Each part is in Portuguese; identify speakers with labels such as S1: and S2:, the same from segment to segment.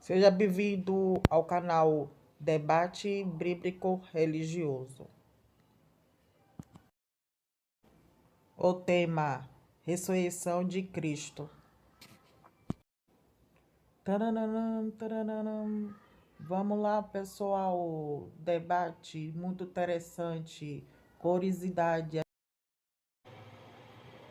S1: Seja bem-vindo ao canal Debate Bíblico Religioso. O tema: Ressurreição de Cristo. Taranam, taranam. Vamos lá, pessoal. Debate muito interessante. Curiosidade.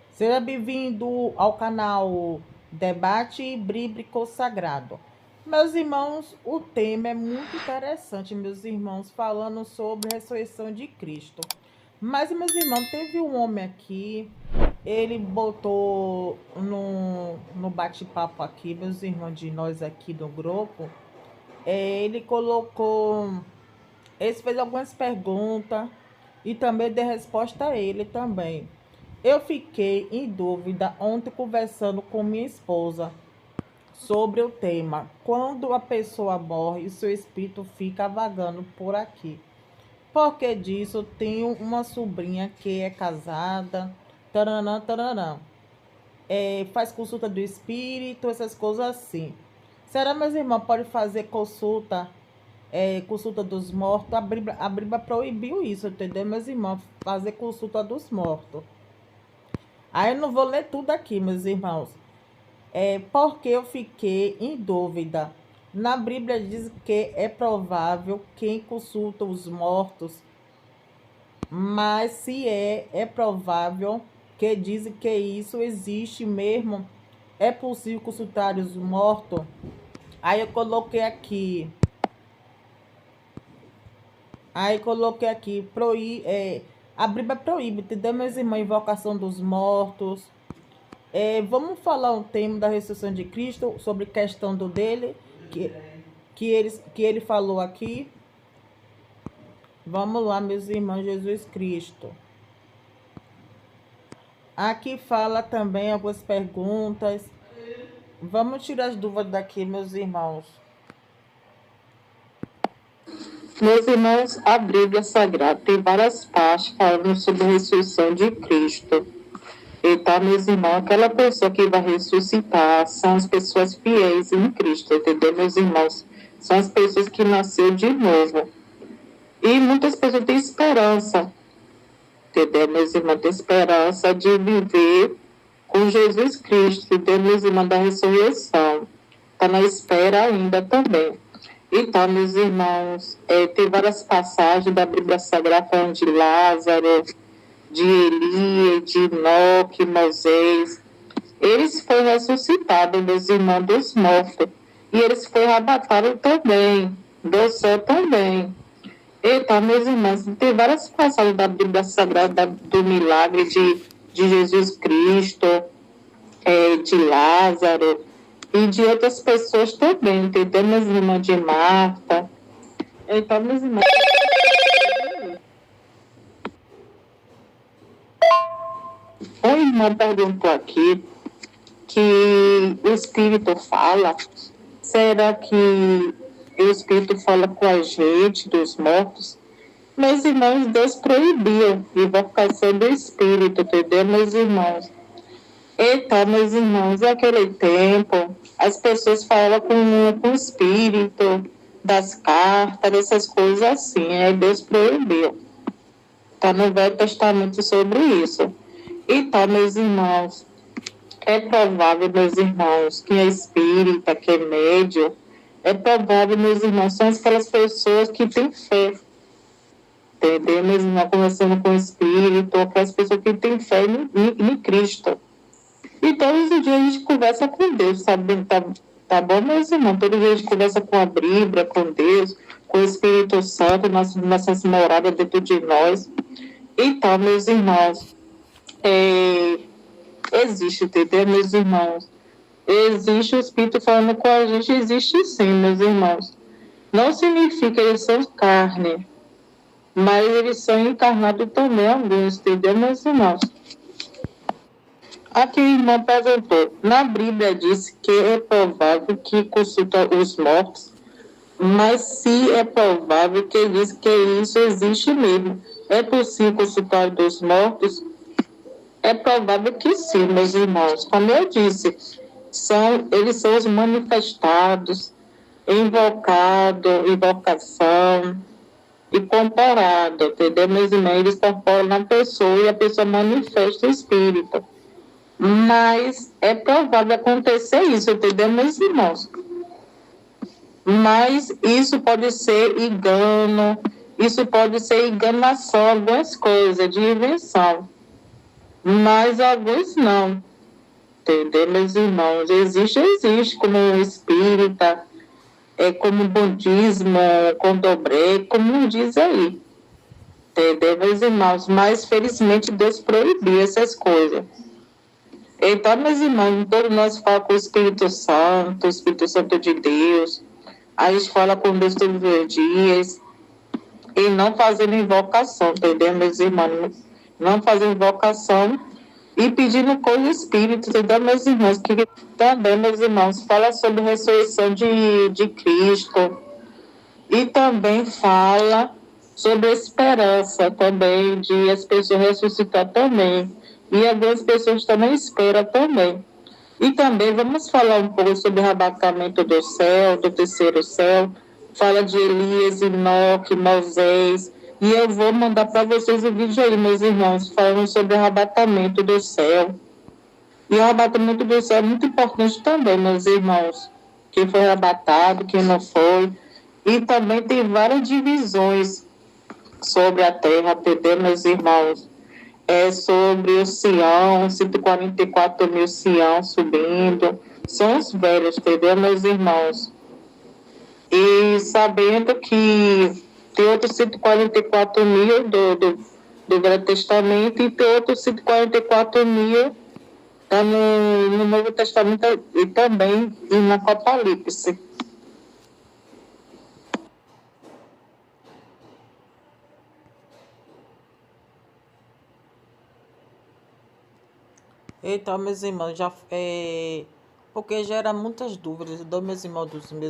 S1: Seja bem-vindo ao canal Debate Bíblico Sagrado. Meus irmãos, o tema é muito interessante, meus irmãos, falando sobre a ressurreição de Cristo. Mas, meus irmãos, teve um homem aqui, ele botou no bate-papo aqui, meus irmãos de nós aqui do grupo, ele colocou, ele fez algumas perguntas e também dei resposta a ele também. Eu fiquei em dúvida ontem conversando com minha esposa sobre o tema: quando a pessoa morre e seu espírito fica vagando por aqui. Por que disso? Tenho uma sobrinha que é casada, taranã, taranã. Faz consulta do espírito, essas coisas assim. Será, meus irmãos, pode fazer consulta, consulta dos mortos? A Bíblia proibiu isso, entendeu, meus irmãos? Fazer consulta dos mortos. Aí eu não vou ler tudo aqui, meus irmãos. Porque eu fiquei em dúvida. Na Bíblia diz que é provável quem consulta os mortos, mas se é provável que dizem que isso existe mesmo, é possível consultar os mortos. Aí eu coloquei aqui, a Bíblia proíbe, entendeu, meus irmãos, invocação dos mortos. Vamos falar um tema da ressurreição de Cristo, sobre questão do dele, que ele falou aqui. Vamos lá, meus irmãos, Jesus Cristo. Aqui fala também algumas perguntas. Vamos tirar as dúvidas daqui, meus irmãos.
S2: Meus irmãos, a Bíblia Sagrada tem várias partes falando sobre a ressurreição de Cristo. Então, meus irmãos, aquela pessoa que vai ressuscitar são as pessoas fiéis em Cristo, entendeu, meus irmãos? São as pessoas que nasceram de novo. E muitas pessoas têm esperança, entendeu, meus irmãos? Têm esperança de viver com Jesus Cristo, entendeu, meus irmãos, da ressurreição. Está na espera ainda também. Então, meus irmãos, tem várias passagens da Bíblia Sagrada falando de Lázaro, de Elias, de Enoque, Moisés. Eles foram ressuscitados, meus irmãos, dos mortos. E eles foram arrebatados também, do céu também. Então, meus irmãos, tem várias passagens da Bíblia Sagrada do milagre de Jesus Cristo, de Lázaro e de outras pessoas também, entendeu, meus irmãos, de Marta. Então, meus irmãos, um irmão perguntou aqui que o Espírito fala. Será que o Espírito fala com a gente, dos mortos? Meus irmãos, Deus proibiu a invocação do Espírito, entendeu, meus irmãos? Então, meus irmãos, naquele tempo, as pessoas falavam com o Espírito, das cartas, dessas coisas assim. Aí Deus proibiu. Está no Velho Testamento sobre isso. Então, meus irmãos, é provável, meus irmãos, que é espírita, que é médium, é provável, meus irmãos, são aquelas pessoas que têm fé, entendeu, meus irmãos, conversando com o Espírito, aquelas pessoas que têm fé em Cristo. E todos os dias a gente conversa com Deus, sabe? Tá bom, meus irmãos? Todo dia a gente conversa com a Bíblia, com Deus, com o Espírito Santo, nossas moradas dentro de nós. Então, meus irmãos, existe, entendeu, meus irmãos? Existe o Espírito falando com a gente, existe sim, meus irmãos. Não significa que eles são carne, mas eles são encarnados também, alguns, entendeu, meus irmãos? Aqui o irmão perguntou, na Bíblia diz que é provável que consulta os mortos, mas se é provável que diz que isso existe mesmo, é possível consultar dos mortos? É provável que sim, meus irmãos. Como eu disse, eles são os manifestados, invocado, invocação e comparado, entendeu? Meus irmãos, eles incorporam na pessoa e a pessoa manifesta o espírito. Mas é provável acontecer isso, entendeu, meus irmãos? Mas isso pode ser engano, isso pode ser enganação, algumas coisas, de invenção. Mas alguns não, entendeu, meus irmãos? Existe como espírita, como budismo, condomblé, como diz aí, entendeu, meus irmãos? Mas felizmente Deus proibiu essas coisas. Então, meus irmãos, todos nós falamos com o Espírito Santo de Deus, a gente fala com Deus todos os dias, e não fazendo invocação, entendeu, meus irmãos? Não fazendo invocação e pedindo com o Espírito, entendeu, meus irmãos? Que também, meus irmãos, fala sobre a ressurreição de Cristo e também fala sobre a esperança também, de as pessoas ressuscitar também. E algumas pessoas também esperam também. E também vamos falar um pouco sobre o arrebatamento do céu, do terceiro céu. Fala de Elias, Enoque, Moisés. E eu vou mandar para vocês o vídeo aí, meus irmãos, falando sobre o arrebatamento do céu. E o arrebatamento do céu é muito importante também, meus irmãos. Quem foi arrebatado, quem não foi. E também tem várias divisões sobre a terra, entendeu, meus irmãos? Sobre o Sião, 144 mil Sião subindo. São os velhos, entendeu, meus irmãos? E sabendo que tem outros 144 mil do Velho Testamento e tem outros 144 mil tá no Novo Testamento e também no Apocalipse.
S1: Então, meus irmãos, porque gera muitas dúvidas dos meus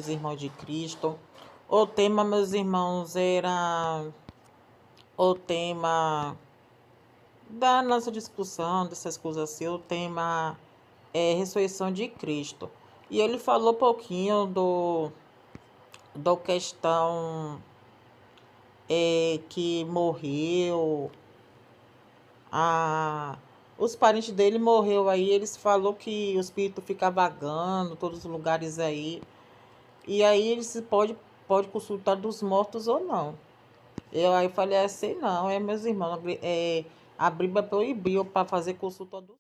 S1: irmãos de Cristo. O tema, meus irmãos, era o tema da nossa discussão, dessas coisas assim, o tema é ressurreição de Cristo. E ele falou um pouquinho do questão que morreu, os parentes dele morreu aí, eles falou que o espírito fica vagando todos os lugares aí. E aí eles pode consultar dos mortos ou não. Eu aí falei assim, não, meus irmãos, a Bíblia proibiu para fazer consulta dos